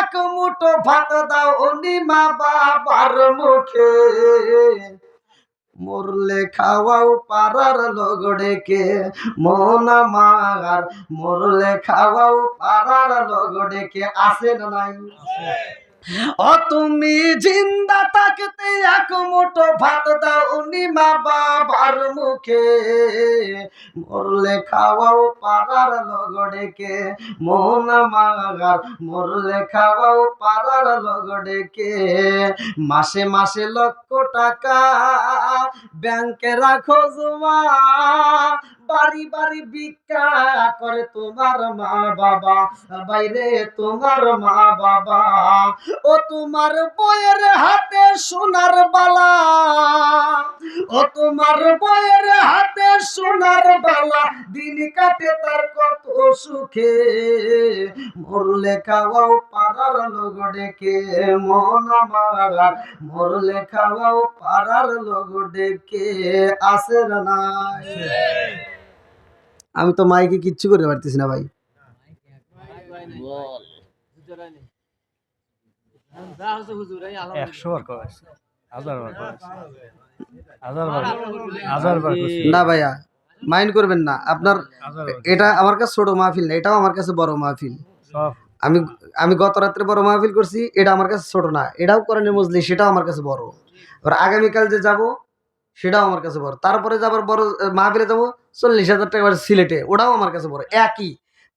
এক মুঠো ভাত দাও উনি মা বাবার মুখে, মরলে খাওয়াও পাড়ার লোক ডেকে, মন আমার মরলে খাওয়াও পাড়ার লোক ডেকে। আছে না নাই? ও তুমি জিন্দা থাকতে এক মুঠো ভাত দাও উনি মা বাবার মুখে, মরলে খাওয়াও পাড়ার লোক ডেকে, মন আমার মরলে খাওয়াও পাড়ার লোক ডেকে। মাসে মাসে লক্ষ টাকা ব্যাংকে রাখো জমা, বাড়ি বাড়ি ভিক্ষা করে তোমার মা বাবা, বাইরে তোমার মা বাবা। ও তোমার বউয়ের হাতে সোনার বালা, ও তোমার বউয়ের হাতে সোনার বালা, দিন কাটে তার কত সুখে, মরলে খাওয়াও পাড়ার লোক ডেকে, মন আমার মরলে খাওয়াও পাড়ার লোক ডেকে। আছে না নাই? আমি তো মাইকে কিচ্ছু করে পারতেছি না ভাই। না ভাইয়া মাইন্ড করবেন না আপনার, এটা আমার কাছে ছোট মাহফিল না, এটাও আমার কাছে বড় মাহফিল। আমি আমি গত রাত্রে বড় মাহফিল করছি, এটা আমার কাছে ছোট না, এটাও কোরআনের মজলিস, সেটাও আমার কাছে বড়। আর আগামীকাল যে যাব সেটাও আমার কাছে বড়, তারপরে যাবার বড় মাহফিলে যাবো 40,000 টাকা সিলেটে, ওটাও আমার কাছে বড়, একই।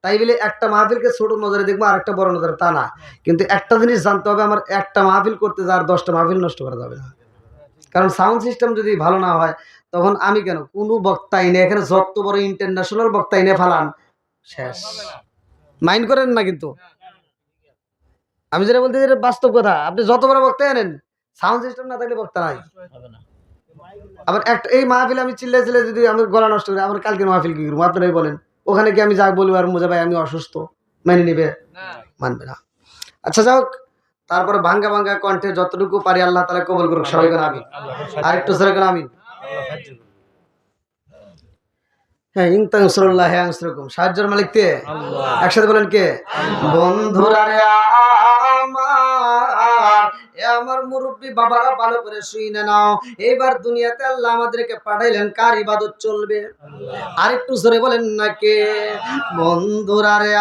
তাই বলে একটা মাহফিলকে ছোট নজরে দেখবো আর একটা বড় নজরে, তা না। কিন্তু একটা জিনিস জানতে হবে, আমার একটা মাহফিল করতে যাওয়ার 10টা মাহফিল নষ্ট করা যাবে না। কারণ সাউন্ড সিস্টেম যদি ভালো না হয়, তখন আমি কেন কোনো বক্তা এনে এখানে যত বড় ইন্টারন্যাশনাল বক্তা এনে ফালান, শেষ। মাইন্ড করেন না কিন্তু আমি যেটা বলতে চাই বাস্তব কথা। আপনি যত বড় বক্তা এনেন, সাউন্ড সিস্টেম না থাকলে বক্তা নাই। আবার একটা এই মাহফিল আমি চিল্লাই চিল্লাই যদি আমি গলা নষ্ট করি, আমার কালকে মাহফিল কি করবো আপনারাই বলেন? ওখানে কি আমি যা বলবো আর মুজা ভাই আমি অসুস্থ, মেনে নিবে? মানবে না। আচ্ছা যাও, তারপরে ভাঙ্গা ভাঙ্গা কণ্ঠে যতটুকু পারি আল্লাহ তাআলা কবুল করুক। সবাই করে আমিন। আর একটু সরে করে আমিন। হ্যাঁ, ইনতানসুরুল্লাহ ইয়ানসুরকুম। সাহায্যের মালিক কে? আল্লাহ। একসাথে বলেন কে? বন্ধুরা রে আমার, এ আমার মুরব্বী বাবারা ভালো করে শুনে নাও, এইবার দুনিয়াতে আল্লাহ আমাদেরকে পাঠাইলেন, কার ইবাদত চলবে? আর একটু জোরে বলেন না কে? বন্ধুরা রে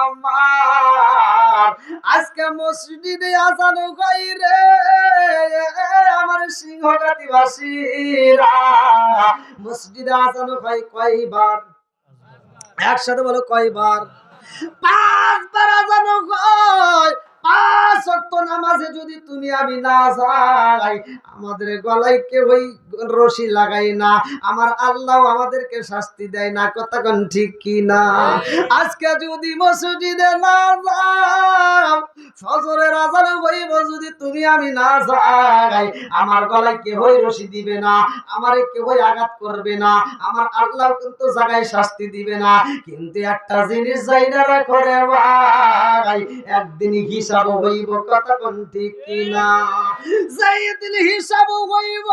আমার, আজকে মসজিদে আজান গাইরে আমার সিংহঘাটিবাসীরা, মসজিদে আজান হয় কয়বার? একসাথে বলো কয়বার? 5 বার আজান হয়। 5 ওয়াক্ত নামাজে যদি তুমি আমি না যাই, আমাদের গলায় কেউই রশি লাগাই না, আমার আল্লাহ আমাদেরকে শাস্তি দেয় না। কথা কোন ঠিক কি না? আজকে যদি মসজিদে না যাও, ফজরের আজান হইব যদি তুমি আমি না যাই, আমার গলায় কেউই রশি দিবে না, আমারে কেউই আঘাত করবে না, আমার আল্লাহ কিন্তু জায়গায় শাস্তি দিবে না। কিন্তু একটা জিনিস জাইনা রাখো রে ভাই, একদিন হিসাব হইব। কথা কোন ঠিক কিনা? যেদিন হিসাব হইব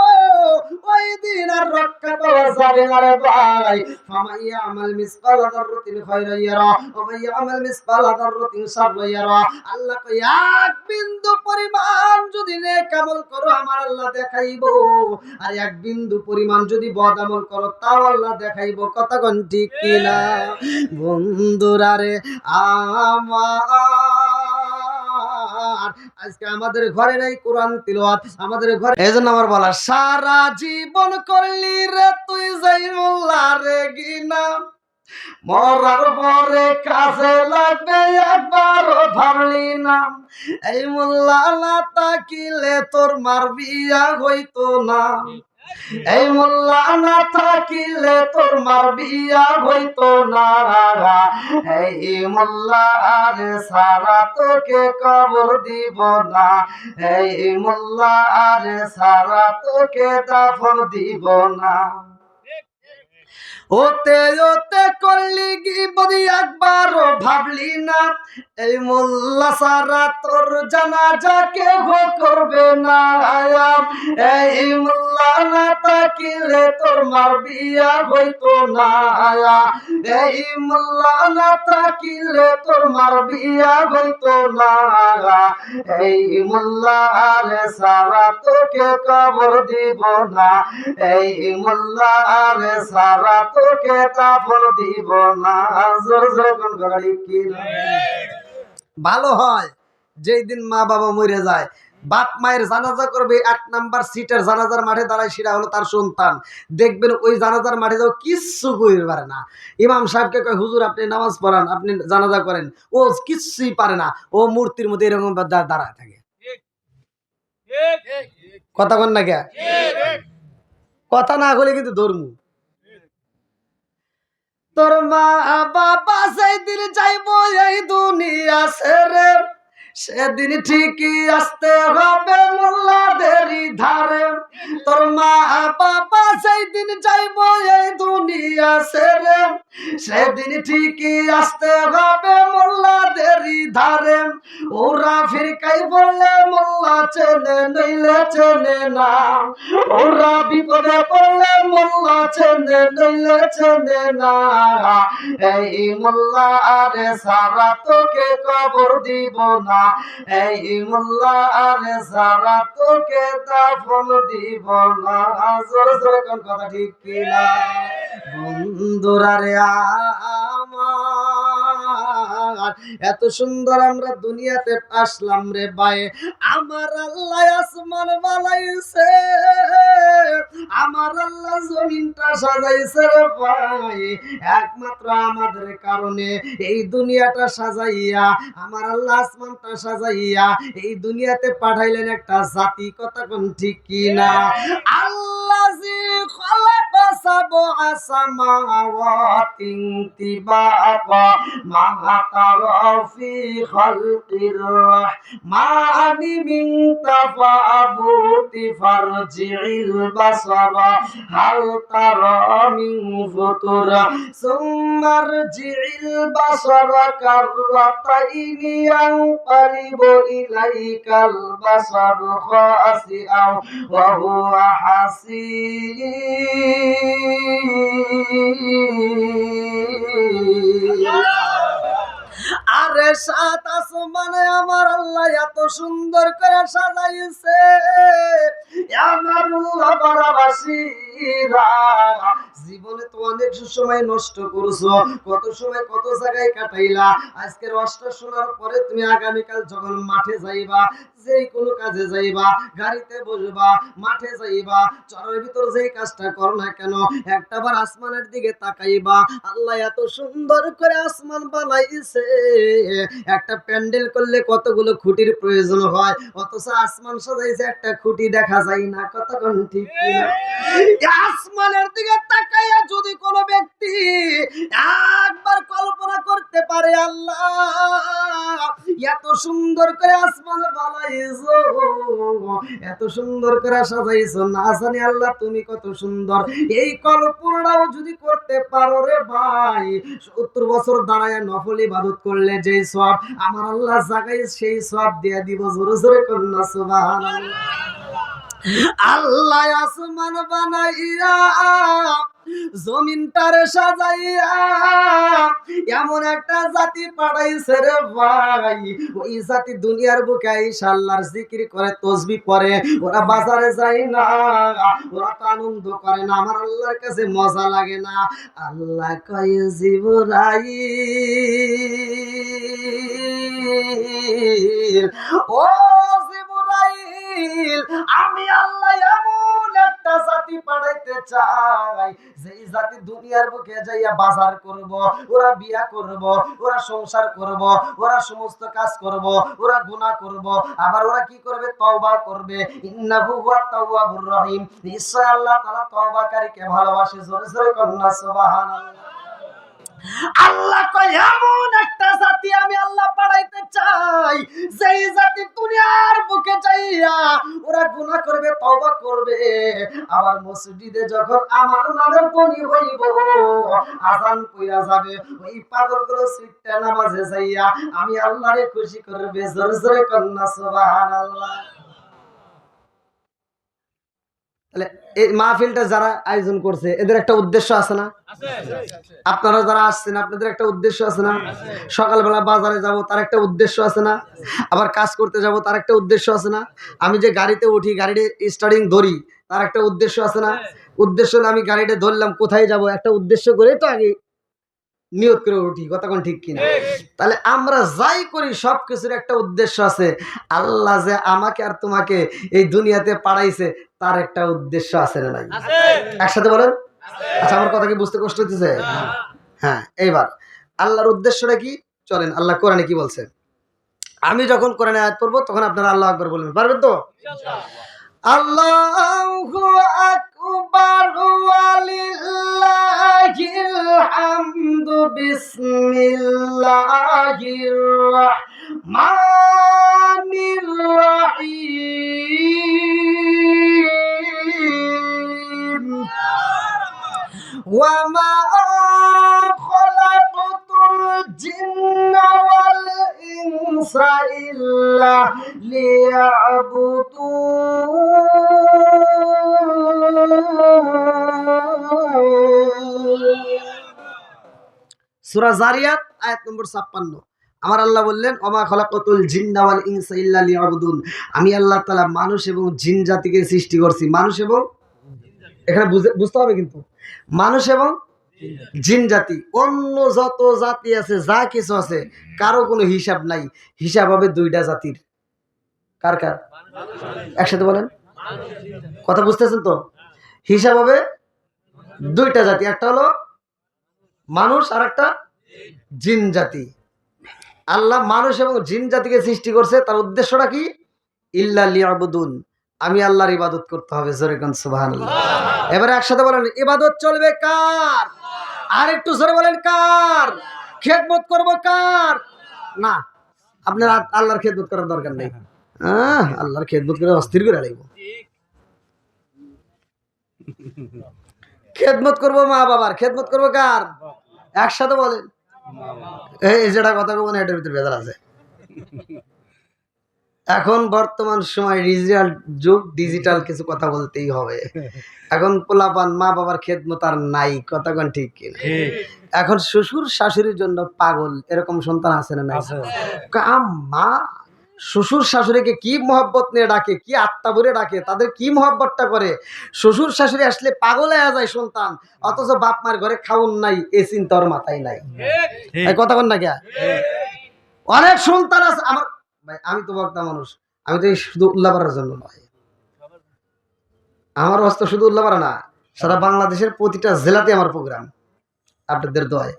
ওই দিন আর রক্ষা পাওয়া যাবে না রে ভাই। ফামাইয়া আমাল মিসকাল যাররাতিন খায়রান ইয়ারা ওয়া মাইয়া আমাল মিসকাল যাররাতিন শাররান ইয়ারা। আল্লাহ কই এক বিন্দু পরিমাণ যদি নেক আমল করো আমার আল্লাহ দেখাইবো, আর এক বিন্দু পরিমাণ যদি বদ আমল করো তাও আল্লাহ দেখাইবো। কথা কোন ঠিক কিনা? বন্ধুরা রে আমার, আজকে আমাদের ঘরে নাই কোরআন তিলাওয়াত, আমাদের ঘরে। এজন্য আমার বলা, সারা জীবন করলি রে তুই যাই মোল্লা রে গিনা, মরার পরে কাজে লাগবে একবারও ধরলি না। এই মোল্লা না তাকিলে তোর মার বিয়া হইতো না, এই মোল্লা না থাকিলে তোর মার বিয়া হইতো না, এই মোল্লা আরে সারা তোকে কবর দিব না, এই মোল্লা আরে সারা তোকে দাফন দিব না। ওতে ওতে করলি কি বদি একবারও ভাবলি না এই মোল্লা সারা তোর জানাজা কেহ করবে না এই মোল্লা না তাকিলে তোর মার বিয়া হইতো না এই মোল্লা না তাকিলে তোর মার বিয়া হইতো না এই মোল্লা আরে সারা তোকে কবর দিব না এই মোল্লা আরে সারা তোকে কাফন দিব না জোর জোর কোন গাড়ি কি ভালো হয় যেই দিন মা বাবা মরে যায় বাপ মায়ের জানাজা করবে 1 নাম্বার সিটের জানাজার মাঠে দাঁড়ায় সেটা হলো তার সন্তান দেখবেন ওই জানাজার মাঠে যাও কিচ্ছু কইতে পারে না ইমাম সাহেবকে কয় হুজুর আপনি নামাজ পড়ান আপনি জানাজা করেন ও কিচ্ছুই পারে না ও মূর্তির মধ্যে এরকম দাঁড়ায় থাকে কথা কন না কে কথা না বলে কিন্তু ধর্ম তোর মা বাবা সেই দিন যাইবো এই দুনিয়া ছেড়ে সেদিন ঠিকই আসতে হবে মোল্লাদেরই ধারে তোর মা বাবা সেই দিন যাইবো এই দুনিয়া ছেড়ে সেদিন ঠিকই আসতে হবে মোল্লাদেরই ধারে ওরা ফিরকাই বললে মোল্লা চেনে নইলে চেনে না ওরা বিপদে পড়লে মোল্লা চেনে নইলে চেনে না এই মোল্লা আরে সারা তোকে কবর দিব না এই মোল্লা আরে সারা তোকে দাফন দিব না জোরে জোরে কোন কথা ঠিক কিনা বন্ধুরা রে আমার এত সুন্দর আমরা দুনিয়াতে আসলাম রে ভাই আমার আল্লাহ আসমান বানাইছে আমার আল্লাহ জমিনটা সাজাইছে রে ভাই একমাত্র আমাদের কারণে এই দুনিয়াটা সাজাইয়া আমার আল্লাহ আসমানটা সাজাইয়া এই দুনিয়াতে পাঠাইলেন একটা জাতি কথা কোন ঠিক কি না আল্লাহ জি খালাকা সাবআ সামাওয়াতিন তিবাকা মা তারা ফি খালকির রাহমানি মিন তাফাবুতি ফারজিল বাসারা হাল তারা মিন ফুতুরা সুমারজিল বাসারা কাররাতাইনি ইয়ানকালিবু ইলাইকাল বাসারু খাসিআ ওয়া হুয়া হাসির আরে সাত আসমানে আমার আল্লাহ এত সুন্দর করে সাজাইছে আমার আল্লাহ বারাবাসীরা জীবনে তো অনেক সময় নষ্ট করছো কত সময় কত জায়গায় কাটাইলা আজকের অষ্টা শোনার পরে তুমি আগামীকাল যখন মাঠে যাইবা যেই কোনো কাজে যাইবা গাড়িতে বসবা মাঠে যাইবা চরের ভিতর যেই কাজটা করো না কেন একটাবার আসমানের দিকে তাকাইবা আল্লাহ এত সুন্দর করে আসমান বানাইছে একটা প্যান্ডেল করলে কতগুলো খুঁটির প্রয়োজন হয় অথচ আসমান সাজাইছে একটা খুঁটি দেখা যায় না কতক্ষণ ঠিক কিনা আসমানের দিকে তাকাইয়া যদি কোনো ব্যক্তি একবার কল্পনা করতে পারে আল্লাহ এত সুন্দর করে আসমান বানাইছো এত সুন্দর করে সাজাইছো না জানি আল্লাহ তুমি কত সুন্দর এই কল্পনাও যদি করতে পারো রে ভাই 70 বছর দাঁড়ায় নফল ইবাদত করলে যে সওয়াব আমার আল্লাহ জাগায় সেই সওয়াব দিয়ে দিব জোরে জোরে কন্না সুবহানাল্লাহ আল্লাহ আসমান বানাইয়া জমিনটারে সাজাইয়া এমন একটা জাতি পাঠাইছে রে ভাই ওই জাতি দুনিয়ার বুকে আইসা আল্লাহর জিকির করে তাসবিহ পড়ে ওরা বাজারে যায় না ওরা তো আনন্দ করে না আমার আল্লাহর কাছে মজা লাগে না আল্লাহ কয় জিবরাইল ও জিবরাইল আমি আল্লাহ এমন একটা জাতি পাঠাইতে চাই যেই জাতি দুনিয়ার বুকে যাইয়া বাজার করব ওরা বিয়া করব ওরা সংসার করব ওরা সমস্ত কাজ করব ওরা গুনাহ করব আবার ওরা কি করবে তওবা করবে ইন্নাহু হুয়াত তাওয়াবুর রহিম নিশ্চয় আল্লাহ তাআলা তওবাকারীকে ভালোবাসে জোরে জোরে কন্না সুবহানাল্লাহ আল্লাহ কয় এমন একটা জাতি আমি আল্লাহ পাঠাইতে চাই, যেই জাতি দুনিয়ার বুকে যাইয়া ওরা গুনাহ করবে, তওবা করবে, আবার মসজিদে যখন আমার নামের ধ্বনি হইব, আযান কইরা যাবে, ওই পাগলগুলো সিটটা নামাজে যাইয়া আমি আল্লাহরে খুশি করবে। জোরে জোরে কন্না সুবহানাল্লাহ। তাহলে এই মাহফিলটা যারা আয়োজন করছে এদের একটা উদ্দেশ্য আছে না? আপনারা যারা আসছেন আপনাদের একটা উদ্দেশ্য আছে না? সকালবেলা বাজারে যাব তার একটা উদ্দেশ্য আছে না? আবার কাজ করতে যাব তার একটা উদ্দেশ্য আছে না? আমি যে গাড়িতে উঠি, গাড়িতে স্টার্টিং ধরি, তার একটা উদ্দেশ্য আছে না? উদ্দেশ্য হলে আমি গাড়িটা ধরলাম, কোথায় যাব, একটা উদ্দেশ্য করে তো আগে নিয়ত করে উঠি। কথা কোন ঠিক কিনা? তাহলে আমরা যাই করি সবকিছুর একটা উদ্দেশ্য আছে। আল্লাহ যে আমাকে আর তোমাকে এই দুনিয়াতে পাঠাইছে তার একটা উদ্দেশ্য আছে না নাই? একসাথে বলেন। আচ্ছা, আমার কথা কি বুঝতে কষ্ট হচ্ছে? হ্যাঁ, এইবার আল্লাহর উদ্দেশ্যটা কি চলেন আল্লাহ কোরআনে কি বলছে। আমি যখন কোরআনে আয়াত পড়বো তখন আপনারা আল্লাহু আকবার বলবেন, পারবেন তো? আল্লাহু আকবার ওয়ালিল্লাহিল হামদু। বিসমিল্লাহির রাহমানির রাহিম। ওয়া মা খালাকাতুল জিন্না ওয়াল ইনসা ইল্লা লিয়াবুদুন। সূরা জারিয়াত আয়াত নম্বর 56। আমার আল্লাহ বললেন ওমা খালাকাতুল জিন্না ওয়াল ইনসা ইল্লা লিয়াবুদুন। আমি আল্লাহ তাআলা মানুষ এবং জিন জাতিকে সৃষ্টি করছি। মানুষ এবং, এখানে বুঝতে হবে কিন্তু, মানুষ এবং জিন জাতি। অন্য যত জাতি আছে, যা কিছু আছে, কারো কোনো হিসাব নাই। হিসাব হবে দুইটা জাতির। কার কার? একসাথে বলেন, কথা বুঝতেছেন তো? হিসাব হবে দুইটা জাতি, একটা হলো মানুষ আর একটা জিন জাতি। আল্লাহ মানুষ এবং জিন জাতিকে সৃষ্টি করছে, তার উদ্দেশ্যটা কি? ইল্লা লিয়াবুদুন, আমি আল্লাহর ইবাদত করতে হবে। জোরে কোন সুবহানাল্লাহ। এবারে একসাথে বলেন, ইবাদত চলবে কার? আর একটু জোরে বলেন, কার? খেদমত করব কার? না, আপনার আল্লাহর খেদমত করার দরকার নেই। আল্লাহর খেদমত করে অস্থির করে লাগব। খেদমত করব মা বাবার। খেদমত করব কার? একসাথে বলেন। এই যেটা কথা বলবো না, এটার ভিতরে ভেজাল আছে। এখন বর্তমান সময় ডিজিটাল যুগ, ডিজিটাল কিছু কথা বলতেই হবে। এখন পোলাপান মা বাবার খেদমত আর নাই। কথা কোন ঠিক কিনা? এখন শ্বশুর শাশুড়ির জন্য পাগল, এরকম সন্তান আছে না নাই? মা শ্বশুর শাশুড়িকে কি মহব্বত নিয়ে ডাকে, কি আত্মা ভরে ডাকে, তাদের কি মহব্বতটা করে। শ্বশুর শাশুড়ি আসলে পাগল হয়ে যায় সন্তান, অথচ বাপ মার ঘরে খাউন নাই, এ চিন্তা ওর মাথায় নাই। এই কথা বল না কে? অনেক সন্তান আছে আমার। ভাই আমি তো বক্তা মানুষ, আমি তো শুধু উল্লাপাড়ার জন্য নয়, আমার অবস্থা শুধু উল্লাপাড়া না, সারা বাংলাদেশের প্রতিটা জেলাতে আমার প্রোগ্রাম আপনাদের দোয়ায়।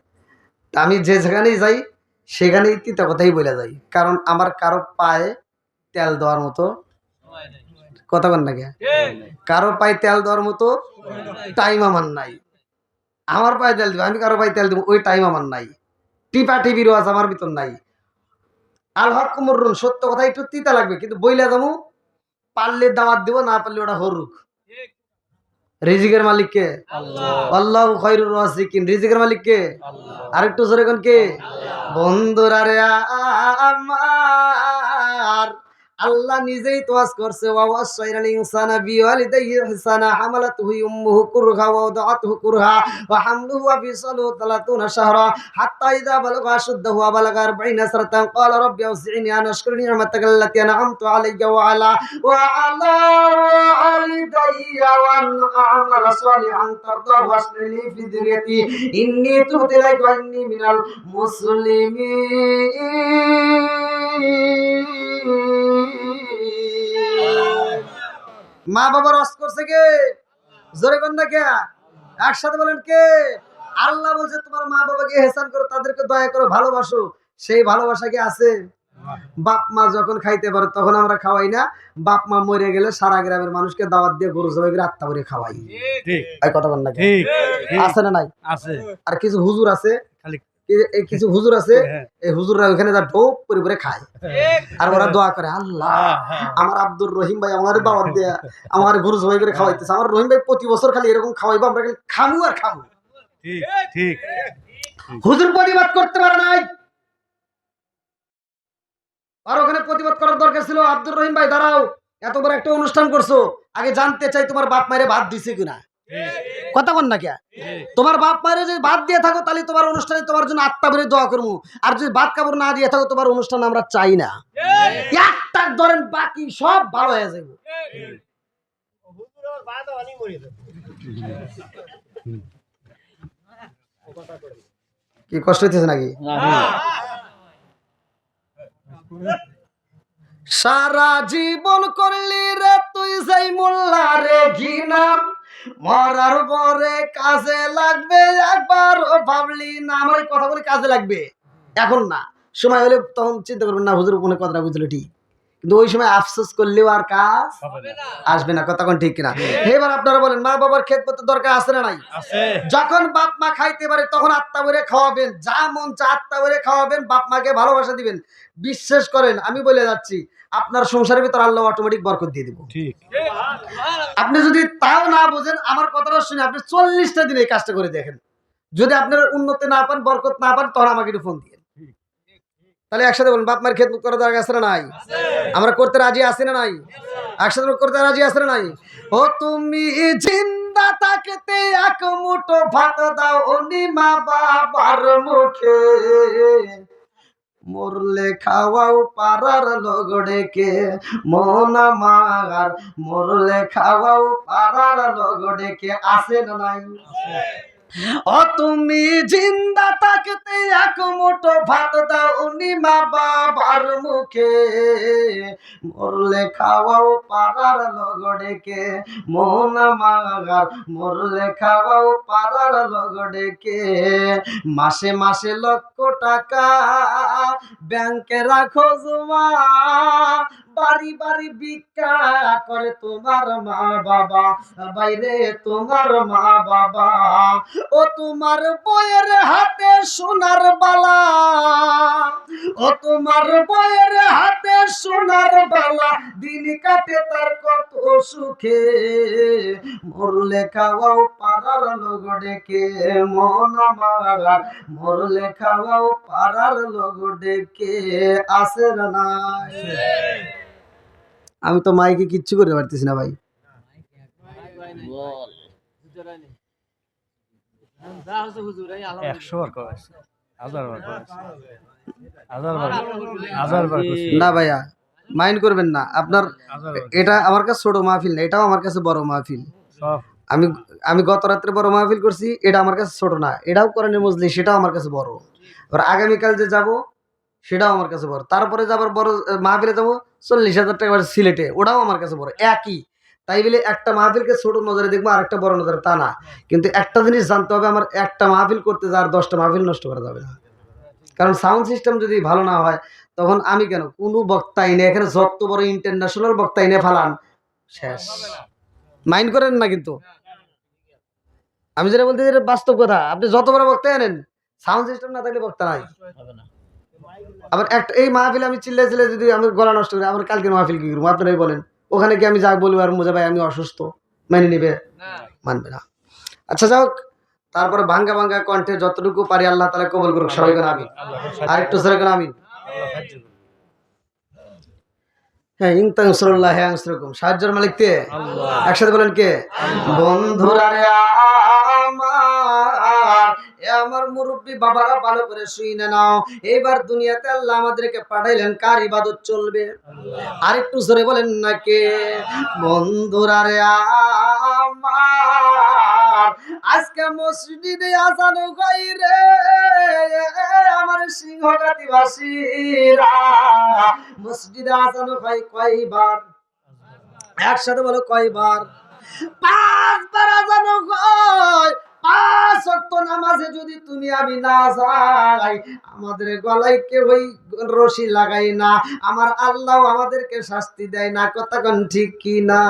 আমি যে যেখানেই যাই সেখানেই তিতা কথাই বলে যাই, কারণ আমার কারো পায়ে তেল দেওয়ার মতো, কথা বল না কে, কারো পায়ে তেল দেওয়ার মতো টাইম আমার নাই। আমার পায়ে তেল দিব, আমি কারো পায়ে তেল দিব, ওই টাইম আমার নাই। টিপা টিপির ওয়াজ আমার ভিতর নাই। আল হক কুমরুন, সত্য কথা একটু তিতা লাগবে, কিন্তু বইলা যাবো, পারলে দাওয়াত দিব, না পারলে ওটা হরুক। রিজিকের মালিক কে? আল্লাহু খায়রুর রাযিকিন। রিজিকের মালিক কে? আরেকটু জোরে কোন কে? বন্ধুরা রে আমার, আল্লাহ নিজেই তো ওয়াজ করছে, ওয়া ওয়াসাইনাল ইনসানা বিওয়ালিদাইহি ইহসানা হামালাতুহু উম্মুহু কুরহা ওয়া ওয়াদাআতুহু কুরহা ওয়া হামলুহু ওয়া ফিসালুহু 30 শাহরা হাত্তা ইযা বালাগা আশুদ্দাহু ওয়া বালাগা 40 সানাতান ক্বালা রাব্বি আউযি'নি আন আশকুরা নি'মাতাকা আল্লাতী আন'আমতু আলাইয়া ওয়া আলা ওয়ালিদাইয়া ওয়া আন আ'মালা সালিহান তারদাহু ওয়াসলিনি ফি যুররিয়াতি ইন্নী তুবতু ইলাইকা ওয়া ইন্নী মিনাল মুসলিমিন। মা বাবার ওয়াজ করছে কে? জোরে কোন না কে? একসাথে বলেন কে? আল্লাহ বলছে তোমার মা বাবাকে ইহসান করো, তাদেরকে দয়া করো, ভালোবাসো। সেই ভালোবাসা কি আছে? বাপ মা যখন খাইতে পারে তখন আমরা খাওয়াই না, বাপ মা মরে গেলে সারা গ্রামের মানুষকে দাওয়াত দিয়ে গরু জবাই করে আত্মা করে খাওয়াই। এই কথা বল না, আছে না নাই? আছে। আর কিছু হুজুর আছে, কিছু হুজুর আছে, এই হুজুররা ওখানে যা ঢোপ করে করে খায়, আর ওরা দোয়া করে, আল্লাহ আমার আব্দুর রহিম ভাই আমার দাওয়াত দেয়া আমার গরু জবাই করে খাওয়াইতেছে, আমার রহিম ভাই প্রতি বছর খালি এরকম খাওয়াইবো, আমরা খালি খামু আর খামু। ঠিক, হুজুর প্রতিবাদ করতে পারে নাই, আর ওখানে প্রতিবাদ করার দরকার ছিল, আব্দুর রহিম ভাই দাঁড়াও, এত বড় একটা অনুষ্ঠান করছো, আগে জানতে চাই তোমার বাপ মায়ের ভাত দিছে কিনা। কথা বল না কে? তোমার বাপ মায়ের যদি ভাত দিয়ে থাকো তাহলে তোমার অনুষ্ঠানে তোমার জন্য আত্মা বেড়ে দোয়া করবো, আর যদি ভাত কাপড় না দিয়ে থাকো তোমার অনুষ্ঠান আমরা চাই না। একটা ধরেন বাকি সব ভালো হয়ে যাবে। কি কষ্ট হইতেছে নাকি? সারা জীবন করলি রে তুই সেই মোল্লা রে ঘৃণা, মরার পরে কাজে লাগবে একবার ভাবলি না। আমার এই কথা বলে কাজে লাগবে এখন না, সময় হলে তখন চিন্তা করবেন না হুজুর কোনো কথাটা বুঝলো ঠিক, কিন্তু ওই সময় আফসোস করলেও আর কাজ আসবে না। কথা কোন ঠিক কিনা? এবার আপনারা বলেন, মা বাবার খেদমত দরকার আছে না নাই? যখন বাপ মা খাইতে পারে তখন আত্মা ভরে খাওয়াবেন, যা মন চা আত্মা ভরে খাওয়াবেন, বাপ মাকে ভালোবাসা দিবেন। বিশ্বাস করেন আমি বলে যাচ্ছি, আপনার সংসারের ভিতর আল্লাহ অটোমেটিক বরকত দিয়ে দিব। আপনি যদি তাও না বোঝেন আমার কথাটা শুনে আপনি 40টা দিন এই কাজটা করে দেখেন, যদি আপনার উন্নতি না পান, বরকত না পান, তখন আমাকে একটু ফোন দিয়ে। তাহলে একসাথে বলুন, বাপ মায়ের খেদমত করার দরকার আছে না নাই? আমরা করতে রাজি আছি না নাই? একসাথে করতে রাজি আছে না নাই? ও তুমি জিন্দা থাকতে এক মুঠো ভাত দাও নি মা বাবার মুখে, মরলে খাওয়াও পাড়ার লগড়েকে মন আমার, মরলে খাওয়াও পাড়ার লগড়েকে, আছে না নাই? ও তুমি জিন্দা থাকতে এক মুঠো ভাত দাও নি মা বাবার মুখে, মরলে খাওয়াও পাড়ার লগড়েকে মন আমার, মরলে খাওয়াও পাড়ার লগড়েকে। মাসে মাসে লক্ষ টাকা ব্যাংকে রাখো জমা, বাড়ি বাড়ি ভিক্ষা করে তোমার মা বাবা, বাইরে তোমার মা বাবা। ও তোমার বইয়ের হাতে সোনার বালা, ও তোমার বইয়ের হাতে সোনার বালা, দিন কাটে তার কত সুখে, মরলে খাওয়াও পাড়ার লগড়েকে মন আমার, মরলে খাওয়াও পাড়ার লগড়েকে, আছে না নাই? আমি তো মাইকে কিচ্ছু করতে পারতেছি না ভাই। না ভাইয়া মাইন্ড করবেন না, আপনার এটা আমার কাছে ছোট মাহফিল না, এটাও আমার কাছে বড় মাহফিল। আমি আমি গত রাত্রে বড় মাহফিল করছি, এটা আমার কাছে ছোট না, এটাও কোরআনের মজলিস, সেটাও আমার কাছে বড়। আর আগামীকাল যে যাব সেটাও আমার কাছে বড়, তারপরে যাবার বড় মাহফিলে যাবো 40,000 টাকা সিলেটে, ওটাও আমার কাছে বড়, একই। তাই বলে একটা মাহফিলকে ছোট নজরে দেখবো আর একটা বড় নজরে, তা না। কিন্তু একটা জিনিস জানতে হবে, আমার একটা মাহফিল করতে যা আর 10টা মাহফিল নষ্ট করা যাবে না। কারণ সাউন্ড সিস্টেম যদি ভালো না হয় তখন আমি কেন কোনো বক্তা এনে এখানে যত বড় ইন্টারন্যাশনাল বক্তা এনে ফালান, শেষ। মাইন্ড করেন না কিন্তু আমি যেটা বলতে চাই বাস্তব কথা, আপনি যত বড় বক্তা এনেন সাউন্ড সিস্টেম না থাকলে বক্তা নাই। আবার একটা এই মাহফিলে আমি চিল্লাই চিল্লাই যদি আমি গলা নষ্ট করি, আমার কালকে মাহফিল কি করবো আপনারাই বলেন? ওখানে কি আমি যা বলবো আর মোজা ভাই আমি অসুস্থ, মেনে নিবে? মানবে না। আচ্ছা যাও, তারপরে ভাঙ্গা ভাঙ্গা কণ্ঠে যতটুকু পারি আল্লাহ তাআলা কবুল করুক, সবাই কেন আমিন। আর একটু সরে কেন আমিন। হ্যাঁ, ইনতানসুরুল্লাহ ইয়ানসুরকুম, সাহায্যের মালিক কে? আল্লাহ। একসাথে বলেন কে? বন্ধুরা রে আমার, এ আমার মুরব্বি বাবারা ভালো করে শুনে নাও, এবার দুনিয়াতে আল্লাহ আমাদেরকে পাঠাইলেন কার ইবাদত চলবে? আর একটু জোরে বলেন না কে? বন্ধুরা রে আমার, আজকে মসজিদে আজান হয় রে আমার সিংহঘাটিবাসীরা, মসজিদে আজান হয় কয়বার? একসাথে বলো কয়বার? 5 বার আজান হয়, 5 ওয়াক্ত নামাজে যদি তুমি আমি না যাই, আমাদের গলায় কেউই রশি লাগাই না, আমার আল্লাহ আমাদেরকে শাস্তি দেয় না। কথা কোন ঠিক কি না?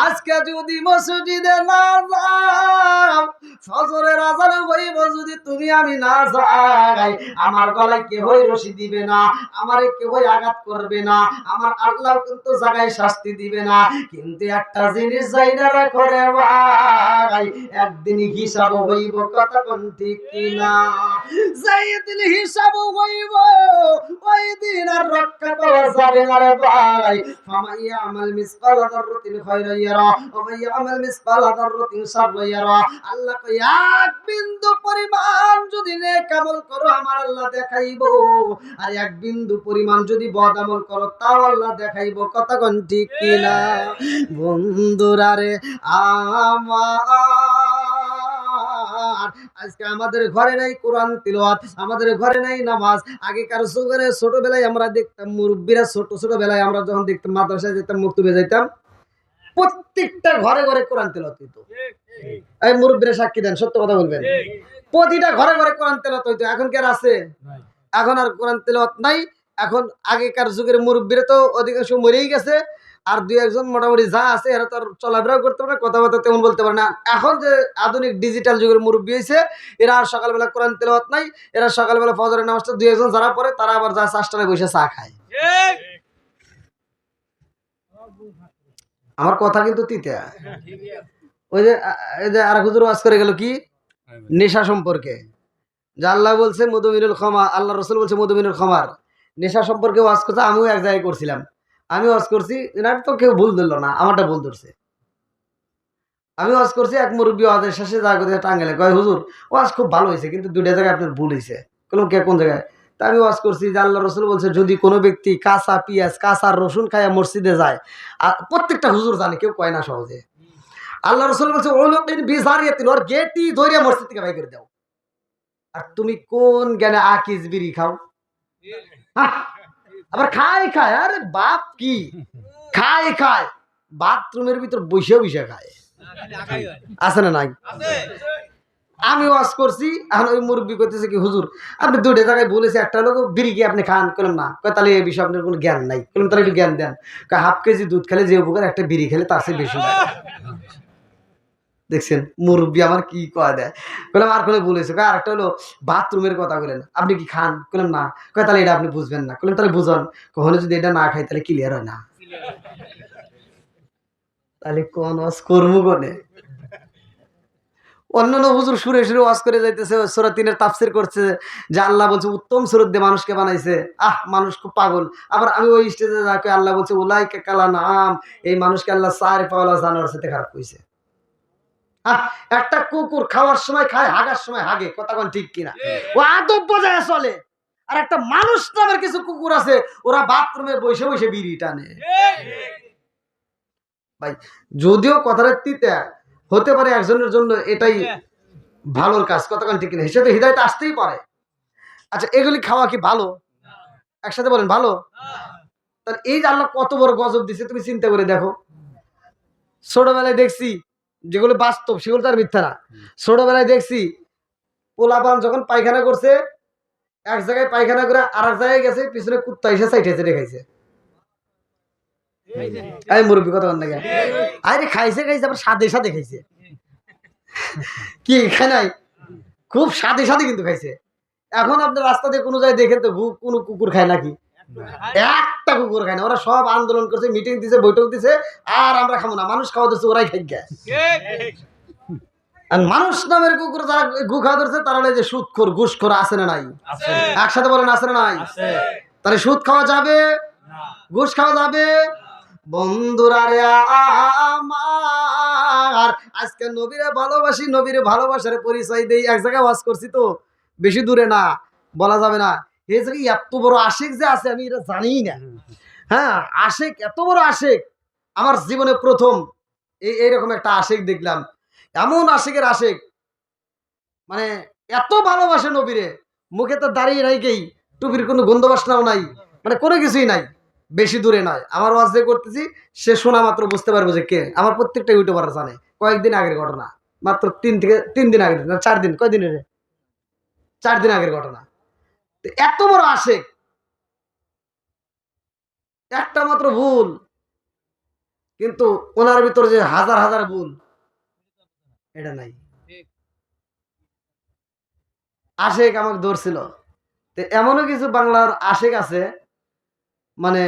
আজকে যদি মসজিদে না যাও, ফজরের আযান হইব যদি তুমি আমি না যাই, আমার গলায় কেউই রশি দিবে না, আমারে কেউই আঘাত করবে না, আমার আল্লাহ কিন্তু জায়গায় শাস্তি দিবে না। কিন্তু একটা জিনিস জাইনা রাখো রে ভাই, একদিন হিসাব হইব। কথা কোন ঠিক কি না? যেদিন হিসাব হইব ওই দিন আর রক্ষা পাওয়া যাবে না রে ভাই। ফামাইয়া আমাল মিসকাল যাররাতিন খায়রান ইয়ারা ওয়া মাইয়া আমাল মিসকাল যাররাতিন শাররান ইয়ারা। আল্লাহ কই এক বিন্দু পরিমাণ যদি নেক আমল করো আমার আল্লাহ দেখাইবো, আর এক বিন্দু পরিমাণ যদি বদ আমল করো তাও আল্লাহ দেখাইবো। কথা কোন ঠিক কি না? বন্ধুরা রে আমার, আজকে আমাদের ঘরে নাই কোরআন তিলাওয়াত, আমাদের ঘরে নাই নামাজ। আগেকার যুগে ছোটবেলায় আমরা দেখতাম মুরব্বীরা, ছোটবেলায় আমরা যখন দেখতাম মাদ্রাসায় যেতাম, মক্তবে যাইতাম, প্রত্যেকটা ঘরে ঘরে কোরআন তিলাওয়াত হইতো। এই মুরব্বীরা সাক্ষী দেন, সত্য কথা বলবেন, প্রতিটা ঘরে ঘরে কোরআন তিলাওয়াত হইতো। এখন কি আর আছে? এখন আর কোরআন তিলাওয়াত নাই। এখন আগেকার যুগের মুরব্বীরা তো অধিকাংশ মরেই গেছে, আর দুই একজন মোটামুটি যা আছে এরা তো আর চলাফেরাও করতে পারে না, কথাবার্তা তেমন বলতে পারে না। এখন যে আধুনিক ডিজিটাল যুগের মুরব্বী হয়েছে, এরা আর সকালবেলা কোরআন তেলাওয়াত নাই, এরা সকালবেলা ফজরের নামাজটা দুই একজন যারা পড়ে তারা আবার যা চাষটারে বসে চা খায়। আমার কথা কিন্তু তিতে। ওই যে আর হুজুর ওয়াজ করে গেল কি নেশা সম্পর্কে, যে আল্লাহ বলছে মধুমিনুল খমা, আল্লাহ রসুল বলছে মধুমিনুল খমার, নেশা সম্পর্কে ওয়াজ করছে। আমিও এক জায়গায় করছিলাম, আমি ওয়াজ করছি, এনার তো কেউ ভুল ধরলো না, আমারটা ভুল ধরছে। আমি ওয়াজ করছি, এক মুরব্বী ওয়াজের শেষে যা করে টাঙ্গেলে কয় হুজুর ওয়াজ খুব ভালো হয়েছে, কিন্তু দুইটা জায়গায় আপনার ভুল হয়েছে। বললাম কে, কোন জায়গায়? তা আমি ওয়াজ করছি যে আল্লাহ রসুল বলছে যদি কোনো ব্যক্তি কাঁচা পিঁয়াজ কাঁচা রসুন খাইয়া মসজিদে যায়, আর প্রত্যেকটা হুজুর জানে, কেউ কয় না সহজে, আল্লাহ রসুল বলছে ওর গেটই ধরে মসজিদ থেকে বাই করে দাও। আর তুমি কোন জ্ঞানে আকিস বিড়ি খাও? আবার খায়, আরে বাপ কি খায় বাথরুমের ভিতর বসে বসে খায়, আছে না নাই? আমি ওয়াজ করছি, এখন ওই মুরব্বী করতেছে কি হুজুর আপনি দুইটা জায়গায় বলেছে, একটা লোক বিড়ি কি আপনি খান? করলাম না। তাহলে এই বিষয়ে আপনার কোনো জ্ঞান নাই। বললাম তাহলে একটু জ্ঞান দেন। হাফ কেজি দুধ খেলে যে উপকার, একটা বিড়ি খেলে তার চেয়ে বেশি। দেখছেন মুরব্বী আমার কি কয় দেয়। বললাম আর কোনো বলেছে? আর একটা হলো বাথরুমের কথা বলেন, আপনি কি খান? বললাম না। কয় তাহলে এটা আপনি বুঝবেন না। বললাম তাহলে বুঝন, কখনো যদি এটা না খাই তাহলে ক্লিয়ার হয় না। তাহলে কোন ওয়াজ করবো কোনে? অন্যান্য হুজুর সুরে সুরে ওয়াজ করে যাইতেছে, সূরা 3 তাফসীর করছে যে আল্লাহ বলছে উত্তম সুরত দিয়ে মানুষকে বানাইছে। মানুষ খুব পাগল। আবার আমি ওই স্টেজে যাকে আল্লাহ বলছে উলাইকা কালানাম, এই মানুষকে আল্লাহ চার পাওয়ালা জানোয়ার সাথে খারাপ কইছে। একটা কুকুর খাওয়ার সময় খায়, হাগার সময় হাগে। কথা কোন ঠিক কিনা? ও আদব বজায় চলে। আর একটা মানুষ নামের কিছু কুকুর আছে, ওরা বাথরুমে বসে বসে বিড়ি টানে। ভাই যদিও কথাটা তিতা হতে পারে, একজনের জন্য এটাই ভালোর কাজ। কতক্ষণ ঠিক কিনা? হিসেবে হৃদায়ত আসতেই পারে। আচ্ছা এগুলি খাওয়া কি ভালো? একসাথে বলেন ভালো। তাহলে এই যে আল্লাহ কত বড় গজব দিছে তুমি চিন্তা করে দেখো। ছোটবেলায় দেখছি যেগুলো বাস্তব সেগুলো তার মিথ্যা না। ছোটবেলায় দেখছি পোলাপান যখন পায়খানা করছে, এক জায়গায় পায়খানা করে আর এক জায়গায় গেছে, পিছনে কুত্তা এসে চাইটেছে রেখাইছে। এই মুরব্বী কথা বল, আরে খাইছে আবার সাদে সাদে খাইছে। কি খাই খুব সাদে সাদে কিন্তু খাইছে। এখন আপনার রাস্তা দিয়ে কোনো জায়গায় দেখেন তো কোনো কুকুর খায় নাকি? একটা কুকুর খায় না। ওরা সব আন্দোলন করছে, মিটিং দিছে, বৈঠক দিছে, আর আমরা খাবো না, মানুষ খাওয়া ধরছে, ওরাই খাই গে। আর মানুষ নামের কুকুর যারা গু খাওয়া ধরছে তারা যে সুদখোর ঘুষখোর আছে না নাই? একসাথে বলেন আছে না নাই? তাহলে সুদ খাওয়া যাবে, ঘুষ খাওয়া যাবে? বন্ধুরা রে আমার, আজকে নবীরে ভালোবাসি, নবীর ভালোবাসার পরিচয় দেই। এক জায়গায় ওয়াজ করছি তো, বেশি দূরে না, বলা যাবে না। এই জায়গায় এত বড় আশিক যে আছে আমি এটা জানি না। হ্যাঁ আশিক, এত বড় আশিক আমার জীবনে প্রথম এইরকম একটা আশিক দেখলাম। এমন আশিকের আশিক, মানে এত ভালোবাসে নবীরে, মুখে তো দাঁড়িয়ে নাই, গেই টুপির কোনো গন্ধ বাসনাও নাই, মানে কোনো কিছুই নাই। বেশি দূরে নয়, আমার ওয়াজ যে করতেছি সে শোনা মাত্র বুঝতে পারবো যে কে। আমার প্রত্যেকটা ইউটিউবার জানে, কয়েকদিন আগের ঘটনা। মাত্র 3 দিন আগের না 4 দিন, কয় দিনের? 4 দিন আগের ঘটনা। এত বড় আশেক, একটা মাত্র ভুল, কিন্তু ওনার ভিতরে যে হাজার হাজার ভুল এটা নাই। আশেক আমাকে ধরছিল। তো এমনও কিছু বাংলার আশেক আছে, মানে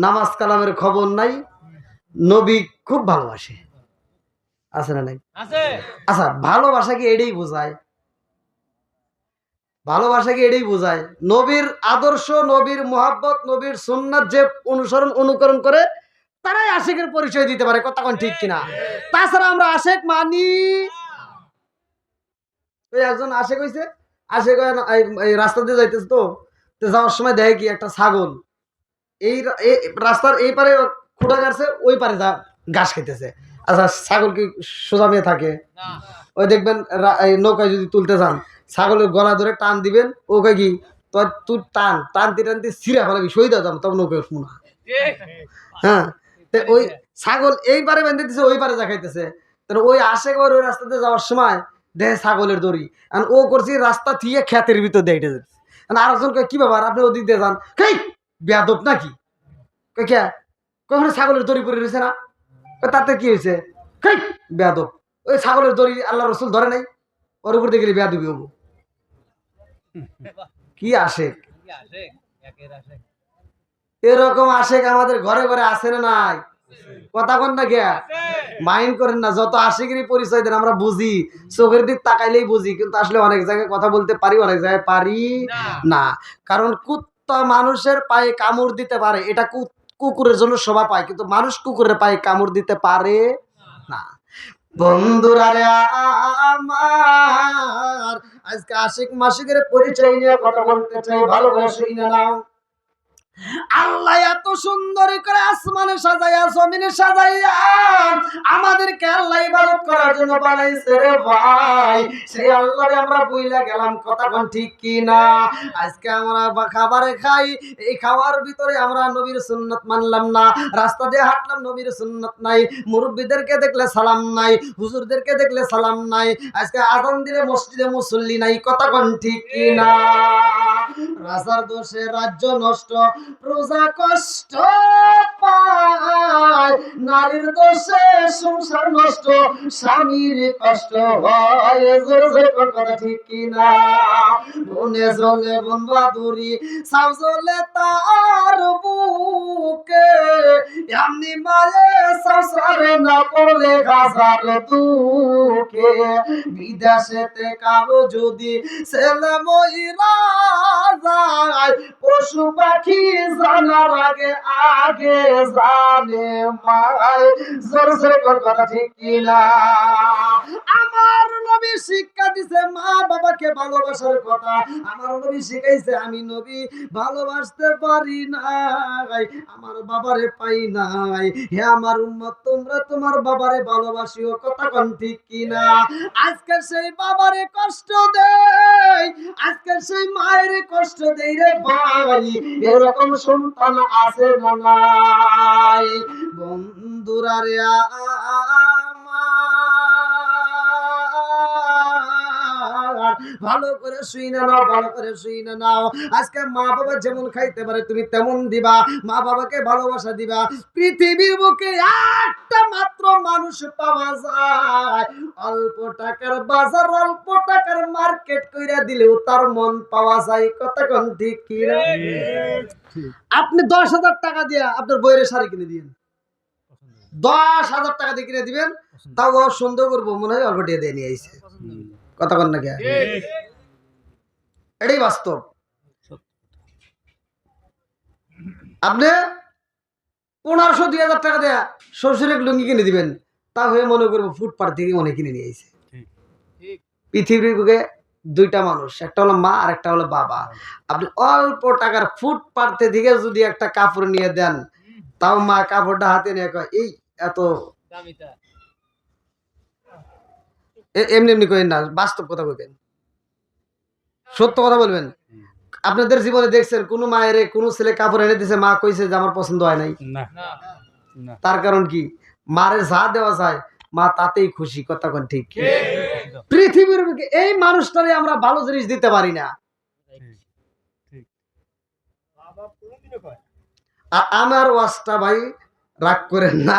নামাজ কালামের খবর নাই, নবী খুব ভালোবাসে, আছে না নাই? আচ্ছা, ভালোবাসা কি এটাই বোঝায়? ভালোবাসা কি এটাই বোঝায়? নবীর আদর্শ, নবীর মোহাব্বত, নবীর সুন্নাত যে অনুকরণ করে তারাই আশেকের পরিচয় দিতে পারে, কথা কোন ঠিক কিনা? তাছাড়া আমরা আশেক মানি। ওই একজন আশেক হইছে, আশেক এই রাস্তা দিয়ে যাইতেছে, তো যাওয়ার সময় দেখে কি একটা ছাগল এই রাস্তার এই পারে খুঁটা গাড়ছে, ওই পারে যা ঘাস খাইতেছে। আচ্ছা, ছাগল কি সোজা মেয়ে থাকে? ওই দেখবেন এই নৌকায় যদি তুলতে যান, ছাগলের গলা ধরে টান দিবেন, ওকে কি তুই টানতে টানতে ছিঁড়া ফেলাবি, শহীদ দাম, তখন নৌকায় উঠবো না। হ্যাঁ, ওই ছাগল এই পারে বেঁধে দিতেছে, ওই পারে যা খাইতেছে। ওই আশেক ওই রাস্তাতে যাওয়ার সময় দেখে ছাগলের দড়ি, আর ও করছি রাস্তা থিয়ে ক্ষেতের ভিতর দিয়ে যেতেছে। আরেকজন কি ব্যাপার, আপনি ওদিক দিয়ে যান, এই বেয়াদব নাকি? কখনো ছাগলের দড়ি পরে রয়েছে না, তাতে কি হয়েছে? বেয়াদব, ওই ছাগলের দড়ি আল্লাহ রসুল ধরে নাই, ওর উপর দিয়ে গেলে বেয়াদবি হবো। কি আশেক, এরকম আশেক আমাদের ঘরে ঘরে আছে না নাই? কথা কন না, কে মাইন্ড করেন না। যত আশেকেরই পরিচয় দেন আমরা বুঝি, চোখের দিক তাকাইলেই বুঝি, কিন্তু আসলে অনেক জায়গায় কথা বলতে পারি, অনেক জায়গায় পারি না। কারণ কুত্তা মানুষের পায়ে কামড় দিতে পারে, এটা কুকুরের জন্য শোভা পায়, কিন্তু মানুষ কুকুরের পায়ে কামড় দিতে পারে না। বন্ধুরা রে আমার, আজকে আশিক মাসিকের পরিচয় নিয়ে কথা বলতে চাই, ভালোবাসি না নাও। আল্লাহ এত সুন্দর করে আসমানে সাজাইয়া, জমিনে সাজাইয়া আমাদেরকে আল্লাহ ইবাদত করার জন্য বানাইছে রে ভাই। সেই আল্লাহরে আমরা বইলা গেলাম, কথা কোন ঠিক কি না? আজকে আমরা খাবারে খাই, এই খাওয়ার ভিতরে আমরা নবীর সুন্নাত মানলাম না, রাস্তা দিয়ে হাঁটলাম, নবীর সুন্নাত নাই, মুরব্বিদেরকে দেখলে সালাম নাই, হুজুরদেরকে দেখলে সালাম নাই, আজকে আযান দিলে মসজিদে মুসল্লি নাই, কথা কোন ঠিক কি না? রাজার দোষে রাজ্য নষ্ট, প্রজা কষ্ট পায়, নারীর দোষে সংসার নষ্ট, স্বামীর কষ্ট হয়, কথা ঠিক কিনা? বনে জলে বন বাদুরি, সাউ জলে তার বুকে, এমনি মায়ে সংসারে না পড়লে হাজার দুঃখে। বিদেশেতে কারো যদি ছেলে মহিলা যায়, পশু পাখি জানার আগে আগে জানে মায়, জোর জোরে কথা ঠিক কিনা? আমার নবী শিক্ষা দিছে মা বাবাকে ভালোবাসার কথা। আমার নবী শিখাইছে, আমি নবী ভালোবাসতে পারি নাই, আমার বাবারে পাই নাই। হে আমার উম্মত, তোমরা তোমার বাবারে ভালোবাসিও, কথা কোন ঠিক কিনা? আজকে সেই বাবারে কষ্ট দেই, আজকে সেই মায়ের কষ্ট দেই রে ভাই, এরকম সন্তান আছে না নাই? বন্ধুরা রে ভালো করে শুই না নাও, ভালো করে শুই না নাও। আজকে মা বাবা যেমন খাইতে পারে তুমি তেমন দিবা, মা বাবাকে ভালোবাসা দিবা। পৃথিবীর বুকে একটা মাত্র মানুষ পাওয়া যায়, অল্প টাকার বাজার, অল্প টাকার মার্কেট কইরা দিলেও তার মন পাওয়া যায়, কথা কোন ঠিক কি? আপনি 10,000 টাকা দিয়ে আপনার বইয়ের শাড়ি কিনে দিবেন, 10,000 টাকা দিয়ে কিনে দিবেন, তাও সন্দেহ করবো মনে হয় অল্প টাকা দিয়ে নিয়ে আইছে, কথা কন না কে? এটাই বাস্তব। আপনি 1500-2000 টাকা দেয়া শ্বশুরের লুঙ্গি কিনে দিবেন, তা হয়ে মনে করবো ফুটপাথ থেকে মনে কিনে নিয়ে আইছে। পৃথিবীর বুকে দুইটা মানুষ, একটা হলো মা আর একটা হলো বাবা। আপনি অল্প টাকার ফুটপাথ থেকে যদি একটা কাপড় নিয়ে দেন, তাও মা কাপড়টা হাতে নিয়ে কয় এই এত এমনি এমনি কইেন না, বাস্তব কথা কইবেন, সত্য কথা বলবেন। আপনাদের জীবনে দেখছেন কোন মায়ের কোন ছেলে কাপড় এনে দিছে, মা কইছে যে আমার পছন্দ হয় নাই? তার কারণ কি? মারে যা দেওয়া যায় মা তাতেই খুশি। কথা কোন ঠিক? পৃথিবীর বুকে এই মানুষটারে আমরা ভালো জিনিস দিতে পারি না। আমার ওয়াজটা ভাই রাগ করেন না,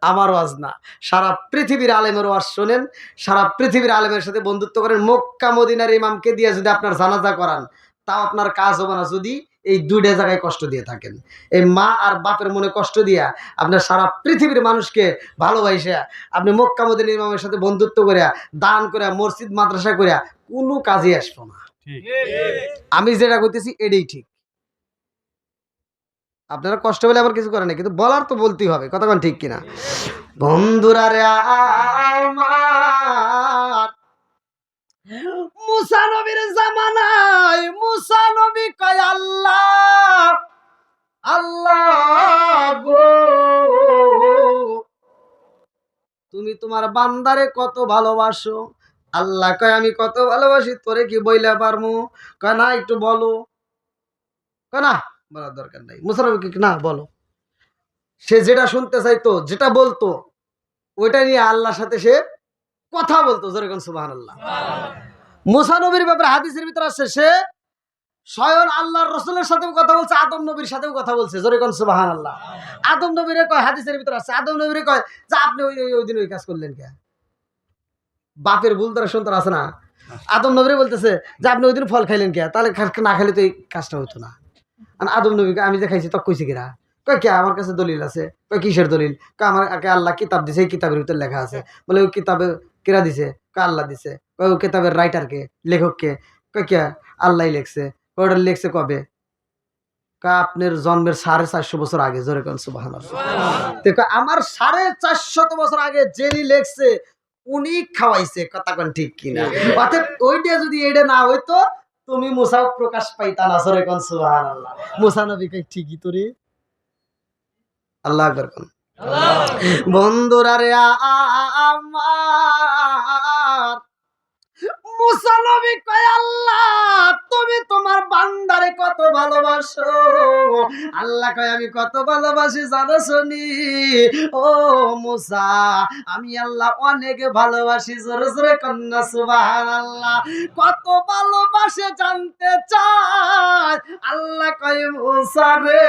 আমার ওয়াজ না, সারা পৃথিবীর আলেমের ওয়াজ শোনেন, সারা পৃথিবীর আলেমের সাথে বন্ধুত্ব করেন। মক্কা মদিনার ইমামকে দিয়ে যদি আপনার জানাজা করান তাও আপনার কাজ হবে না যদি এই দুইটা জায়গায় কষ্ট দিয়ে থাকেন। এই মা আর বাপের মনে কষ্ট দিয়া আপনার সারা পৃথিবীর মানুষকে ভালোবাসা আপনি মক্কা মদিনার ইমামের সাথে বন্ধুত্ব করিয়া দান করিয়া মসজিদ মাদ্রাসা করিয়া কোনো কাজে আসবো না। আমি যেটা করতেছি এটাই ঠিক। আপনারা কষ্ট পেলে আবার কিছু করে না, কিন্তু বলার তো বলতেই হবে। কতক্ষণ ঠিক কিনা? বন্ধুরা রে আমার, মুসা নবীর জামানায় মুসা নবী কয় আল্লাহ আল্লাহ গো, তুমি তোমার বান্দারে কত ভালোবাসো। আল্লাহ কয় আমি কত ভালোবাসি তোরে কি বইলা পারমু? কয় না একটু বলো। কয় না বলার দরকার নাই। মুসা নবী কি না বলো। সে যেটা শুনতে চাইতো, যেটা বলতো, ওইটা নিয়ে আল্লাহর সাথে সে কথা বলতো। যেরকম সুবহানাল্লাহ। মুসা নবীর ব্যাপারে হাদিসের ভিতরে আছে সে স্বয়ং আল্লাহর রাসূলের সাথেও কথা বলছে, আদম নবীর সাথেও কথা বলছে। যেরকম সুবহানাল্লাহ। আদম নবীরে কয়, হাদিসের ভিতরে আছে, আদম নবীরে কয় যে আপনি ওই দিন ওই কাজ করলেন কে? বাপের ভুল তার সন্তান আছে না? আদম নবীরে বলতেছে যে আপনি ওই দিন ফল খাইলেন কে? তাহলে না খাইলে তো এই কাজটা হতো না। আর আদম নবীকে আমি যে খাইছি তক কইছি কিনা? কয় কে? আমার কাছে দলিল আছে। কয় কিসের দলিল? কয় আমার আল্লাহ কিতাব দিছে, এই কিতাবের ভিতরে লেখা আছে। বলে ওই কিতাবে কেরা দিছে? কয় আল্লাহ দিছে। কয় ওই কিতাবের রাইটার কে, লেখক কে? কয় কে? আল্লাহ লিখছে। ওটা লিখছে কবে? কয় আপনার জন্মের 450 বছর আগে। জোরে কোন সুবহানাল্লাহ। দেখো আমার 450 বছর আগে যিনি লিখছে উনি খাওয়াইছে। কথা কোন ঠিক কিনা? অর্থাৎ ওইটা যদি এটা না হইতো তুমি মুসা প্রকাশ পাইতা না। জোরে কোন সুবহানাল্লাহ। মুসা নবী কই ঠিকই তো রে। আল্লাহু আকবার কোন। বন্ধুরা রে আমার, মুসা নবী কয় আল্লাহ তুমি তোমার বান্দারে কত ভালোবাসো। আল্লাহ কয় আমি কত ভালোবাসি জানো শুনি? ও মুসা আমি আল্লাহ অনেক ভালোবাসি। জোরে জোরে কন্যা সুবহানাল্লাহ। কত ভালোবাসে জানতে চায়। আল্লাহ কয় মুসা রে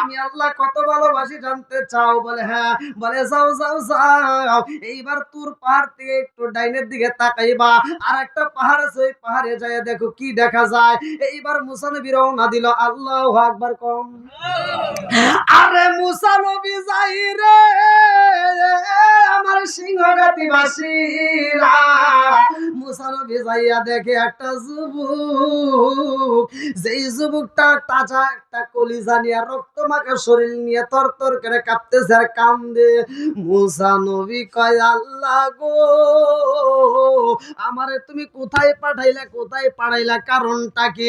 আমি আল্লাহ কত ভালোবাসি জানতে চাও? বলে হ্যাঁ। বলে যাও যাও যাও, এইবার তুর পাহাড় থেকে একটু ডাইনের দিকে তাকাইবা, আর একটা পাহাড় আছে ওই পাহাড়ে যায় দেখো কি দেখা যায়। এইবার মুসা নবী রওনা দিল। আল্লাহু আকবার কম। আরে মুসা নবী যাই রে আমার সিংহঘাতিবাসীরা। মুসা নবী যাইয়া দেখে একটা যুবক, যেই যুবকটা তাজা একটা কলিজা নিয়ে রক্ত মাখা শরীর নিয়ে তরতর করে কাঁপতেছে আর কান্দে। মুসা নবী কয় আল্লাহ গো আমারে তুমি কোথায় পাঠাইলা, কোথায় পাঠাইলা, কারণটা কি?